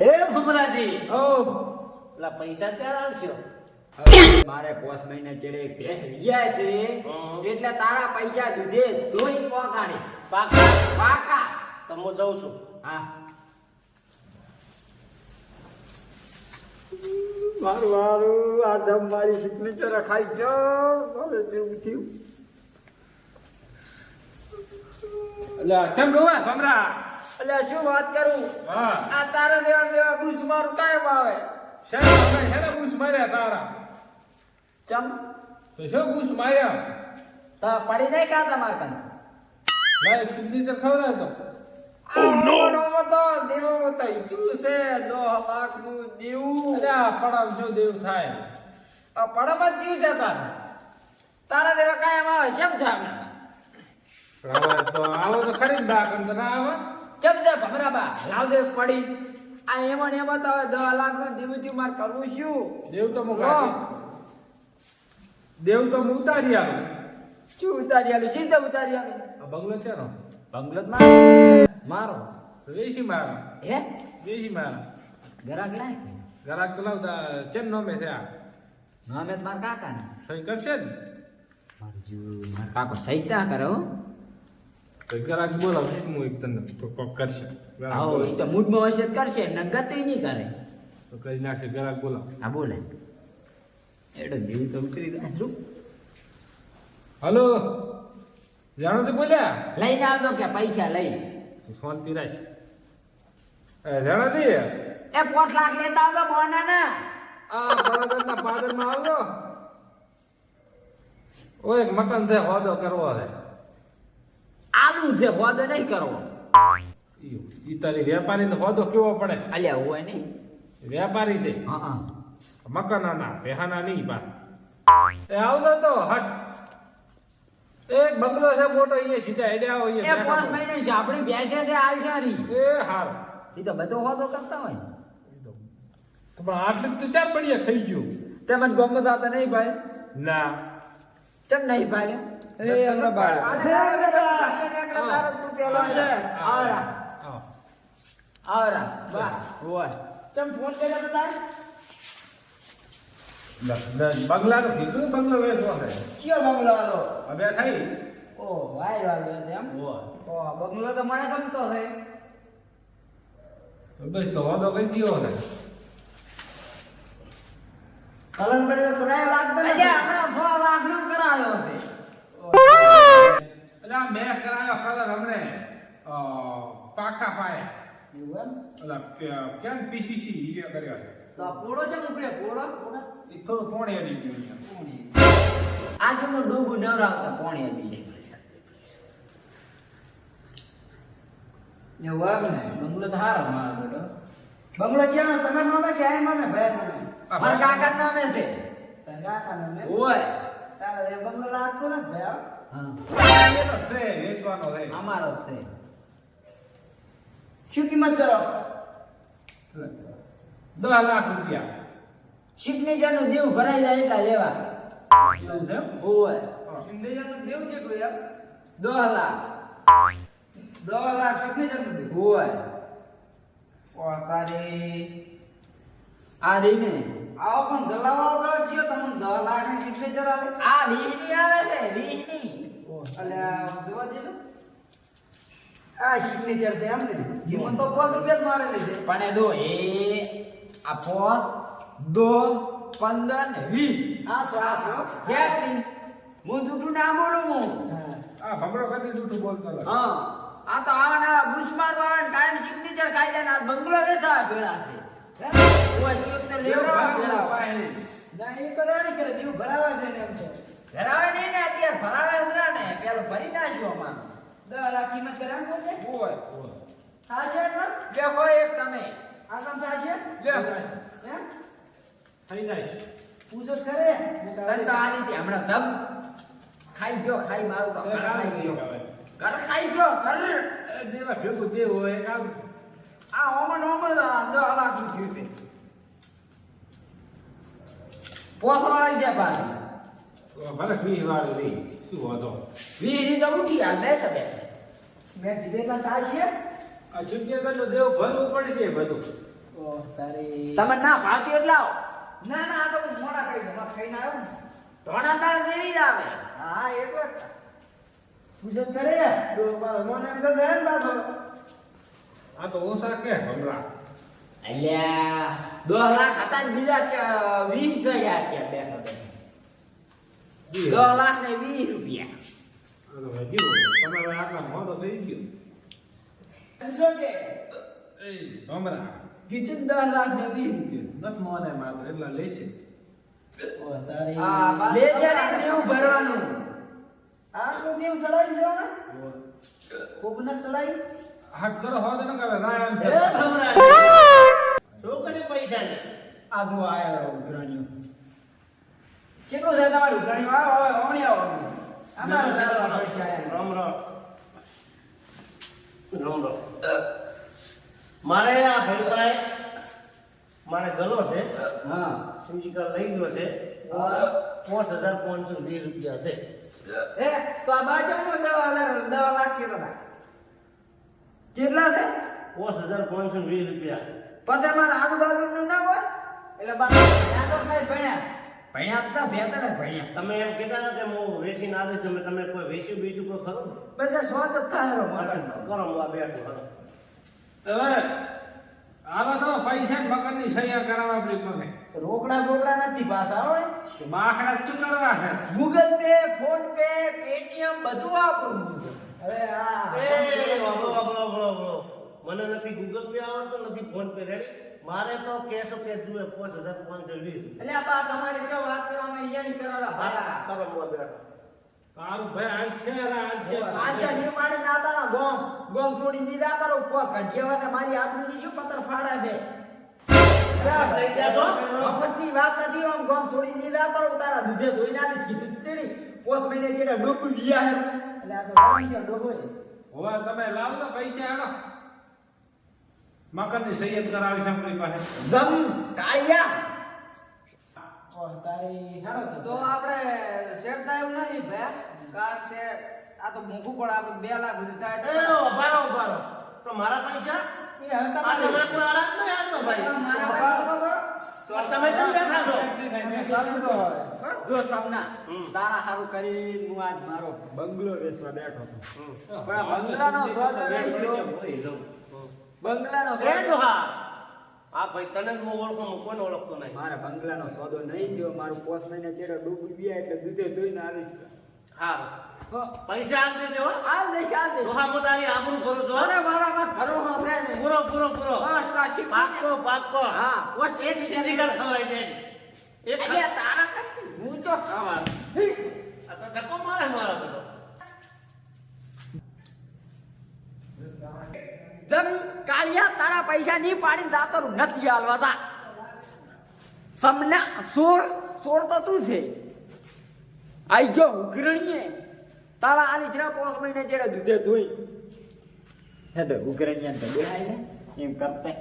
હે ભમરાજી ઓ પેલા પૈસા ચાર આવશો મારે 5 મહિના ચડે ભેરિયા છે એટલે તારા પૈસા દૂધે ધોઈ પોકાણી પાકા પાકા તો હું જઉં છું હા મારું આદમ મારી સિગ્નેચર ખાઈ ગયો મારે જેવું થયું એટલે કેમ રોવા ભમરા એટલે શું વાત કરું હા આ તારા દેવા બુસ મારું કાયમ આવે શેના બૂસ માર્યા તારા ચમ તો શું બૂસ માર્યા તા પડી નહીં કા તમાર કન મારે સિગ્નેચર ખવડાવતો તો દેવો થઈ ગયું છે 2 લાખ નું દેવું અરે આ પડાવ શું દેવું થાય આ પડમાં જ જીવ જતા તારા દેવા કાયમ આવે શેમ થાય હવે તો આવો તો ખરી જ બા કંદ ના આવે ચમ છે ભમરાબા લાવ દે પડી આ એમાં ને એમાં તો હવે 10 લાખ નું દેવું થી માર કરવું શું દેવ તો હું કાઢી દેવ તો હું ઉતારી આવું શું ઉતારી આલું સીધા ઉતારી આલું આ બંગલો છે નો બંગલોત મારો વેસી મારા હે વેસી મારા ગરાક લાય ગરાક બોલાવતા કેમ નોમે છે આ નામે માર કાકા ને સહી કરશે ને માર કાકો સહી ના કરે હો તો ગરાક બોલાવ હું એક તને તો કોક કરશે ગરાક આવો બોલાવ. ઈ તો મૂડમાં હશે તો કરશે ને ગતઈ નહીં કરે તો કરી નાખશે ગરાક બોલાવ હા બોલે એડો જીવ તો ઉતરી જાય શું હલો જાણો તે બોલ્યા લઈને આવજો કે પૈસા લઈ તું શાંતિ રાખ જાણો તે એ 5 લાખ લેતા આવજો બોના ને આ બળદના પાદરમાં આવજો ઓ એક મકાન છે હોદો કરવો છે આલુ છે હોદો નહીં કરવો ઈ તારી વેપારી ને હોદો કેવો પડે અલ્યા હોય નહીં વેપારી છે હા હા મકાના પેહાના નહીં પા એ આવજો તો હટ એક બંગલો છે મોટો અહીંયા સીધા હેડે આવો એ અહીંયા 5 મહિને છે આપણી બેસે છે આવશારી એ હાર ઈ તો બધો હોદો કરતા હોય તો પણ આટલું તો ત્યાં પડીએ ખાઈ ગયું તે મને ગમત થતા નહીં ભાઈ ના ચમ નહીં ભાઈ એ हमरा બાળ તું પેલો છે આવરા આવો. આવરા વાહ હોય ચમ ફોન કર્યો તો તારે બંગલાનો કીધું બંગલો વેચવો છે કયો બંગલો આલો હવે થઈ ઓ ભાઈ વાલો એમ ઓ બંગલો તો મને ગમતો છે તો બસ તો હોદો કઈ ગયો ને કલર કર્યો કરાયો લાગતો ને હમણાં 6 લાખ નો કરાયો છે એટલે આ મેં કરાયો કલર હમણે પાકા પાયા એવું એમ ઓલા કેમ પીસીસી હીરો કર્યો છે તો આ પોળો છે ઉપડે પોળો એ થોડું પોણી અડી ગયું અહીંયા આ છે નો ડૂબું નવરાવતા પોણી હતી ને વાગ ને બંગલો તો હારો મારો બેટો બંગલો છે ને તમે નામે કે આ નામે ભાઈ નામે મારા કાકા નામે છે તારા કાકા નામે ઓય તારા એ બંગલો લાગતો ને ભાઈ હા એ તો છે વેચવાનો છે અમારો છે શું કિંમત કરો 10 લાખ રૂપિયા સિગ્નેચર નું દેવ ભરાઈ જાય એટલા લેવા એવું છે ઓય સિગ્નેચર નું દેવ કેટલું યાર 10 લાખ 10 લાખ સિગ્નેચર નું દેવ ઓય ઓ તારી આ રીને આવો પણ ગલાવાળો પેલો કયો તમને 10 લાખ ની સિગ્નેચર આવે આ 20 ની આવે છે 20 ની અલ્યા દેવા દે આ સિગ્નેચર દે એમ ને જીવન તો 5 રૂપિયા જ મારે લીધે પણ એ દો એ આ 5 2 15 ને 20 આ શ્વાસ કેટલી હું જૂઠું ના બોલું હું આ ભમરો કદી જૂઠું બોલતો નથી હા આ તો આના બુસ્માર વાળા કાયમ સિગ્નેચર ખાઈ જાય ને આ બંગલો વેચા ભેળા છે ઓય એક તો લેવરા ભેળા ના એ તો રાણી કરે જીવ ભરાવા છે ને એમ છે ભરાવે નહીં ને અત્યારે ભરાવે ઉતરા ને પેલો ભરી નાખ્યો અમાર 10 લાખ કિંમત કરે એમ બોલશે ઓય થાશે ને દેખો એક તમે આ કામ થાશે લે એમ થઈ જાય છે પૂછો કરે સંતા આની થી હમણાં ધમ ખાઈ ગયો ખાઈ મારું તો ઘર ખાઈ ગયો ઘર ખાઈ ગયો ઘર દેવા ભેગું દેવું હોય એક આવ આ ઓમન 10 લાખ નું થયું છે પોસવાળી દે ભાઈ ભલે ફી વાળી રહી શું હતો 20 ની તો ઉઠી આ બેઠા બેઠા મેં કીધે ના થાશે આ જગ્યા તો દેવ ભરવું પડશે બધું તમે ના ભાવતી એટલે આવો. ના ના આ તો હું મોડા કહી દઉં ખાઈને આવ્યો ને ધોળા દાળ દેવી જ આવે. હા એટલે પૂછત કરે તો મારો મને એમ તો દે ને બાધો. આ તો ઓછા કે ભમરા અલ્યા 10 લાખ હતા ને બીજા 20 ગયા છે બેઠો બેઠો 10 લાખ ને 20 રૂપિયા. આ તો હજી તમારે આટલા મોટો થઈ ગયો શું કે એ ભમરા કીધું 10 લાખ ને 20 રૂપિયા નથ મોને માત્ર એટલા લેશે ઓ તારી લેશે ને દેવું ભરવાનું. આટલું દેવું સડાઈ દેવો ને ખૂબ ન સડાઈ. હાટ કરો હો તો ન કરે ના એમ એ છે ભમરાજી શું કરે પૈસા ને આ જો આયો ઉઘરાણીઓ. કેટલું છે તમારું ઉઘરાણીઓ? આવો હવે ઓણી આવો અમારો ચાલવા પૈસા આયા. રામ રામ રામ રામ. મારે આ ભાઈ મારે ગલો છે હા ફિઝિકલ લઈ ગયો છે 5520 રૂપિયા છે. એ તો આ બાજુમાં 10 લાખ કેટલા કેટલા છે? 5520 રૂપિયા. પતે મારા આજુબાજુનું ના હોય એટલે બાજુ ત્યાં તો કઈ ભણ્યા તો ભેતર જ ભણ્યા. તમે એમ કહેતા હતા કે હું વેચીને આવીશ તમે કોઈ વેચ્યું બીજું કોઈ ખરું? બસ આ સ્વાદ જ થાય કરો હું આ બેઠું હાલો. હવે આવા તો પૈસા જ મકાનની સહી કરાવવા આપણી પાસે રોકડા નથી પાછા હોય. તો બાકડા શું કરવા છે Google pay phone pay Paytm બધું વાપરું. હવે એ વાપરો. મને નથી ગૂગલ પે આવડતો નથી ફોન પે રેડી. મારે તો કેશો કે જુએ 5520. એટલે આ તમારે જો વાત કરવામાં અહીંયાની કરાવડા ભાયા. કરો હું આ બેઠો. તારું ભાઈ હાલ છે રે હાલ છે આછા નિર્માણ નાતાના ગોમ છોડી દીધા તારો પોત ઘંટિયા વાતે મારી આબરૂની શું પતર ફાડા છે. થઈ ગયા છો? મફતની વાત નથી. આમ ગોમ છોડી દીધા તારો તારા દૂધે ધોઈને આલી કીધું તેડી પોત મહિને જેડા ડોકું લીયા હે. એટલે આ તો વાંચી ડોકો છે. હવે તમે લાવ તો પૈસા હેડો મકાનની સહી જ કરાવી છે આપણી પાસે જમ કાળિયા તો તો આપણે શેરતા એવું નથી ભાઈ કારણ કે આ તો મોંઘું પણ આપણે 2 લાખ સુધી થાય એ ઉભારો. તો મારા પૈસા એ હવે આ તમે કોઈ આરામ નહીં આવતો ભાઈ. તો તમે કેમ બેઠા છો? જો સમના તારા હારું કરી હું આજ મારો બંગલો વેચવા બેઠો હતો. પણ આ બંગલાનો સ્વાદ રહી ગયો. બંગલાનો એ સ્વાદ ડોહા. આ ભાઈ તને જ હું ઓળખું હું કોઈને ઓળખતો નહીં. મારા બંગલાનો સોદો નહીં થયો. મારું 5 મહિને ચેડો ડૂબી ગયા એટલે દૂધે ધોઈને આવીશ. હારું. પૈસા આલ દે દેવો. આલ દે શાલ દે. ડોહા હું તારી આબરૂ કરું છું. અરે મારામાં ખરો હફરે ને. પૂરો. બસ કાશી પાક્કો. હા બસ એક સિંધિકલ ખવડાવી દે. એક અરે તારા કરતી હું તો ખાવા. આ તો ધક્કો મારે મારો બધો. જમ કાળિયા તારા પૈસા નહીં પાડીને દાતરું નથી હાલવાતા. સમના સોર તો તું છે. આઈ જો ઉઘરણીએ તારા આલી શ્રા 5 મહિને જેડા દૂધે ધોઈ. હેડો ઉઘરણીયા તો બેહાય ને એમ કરતા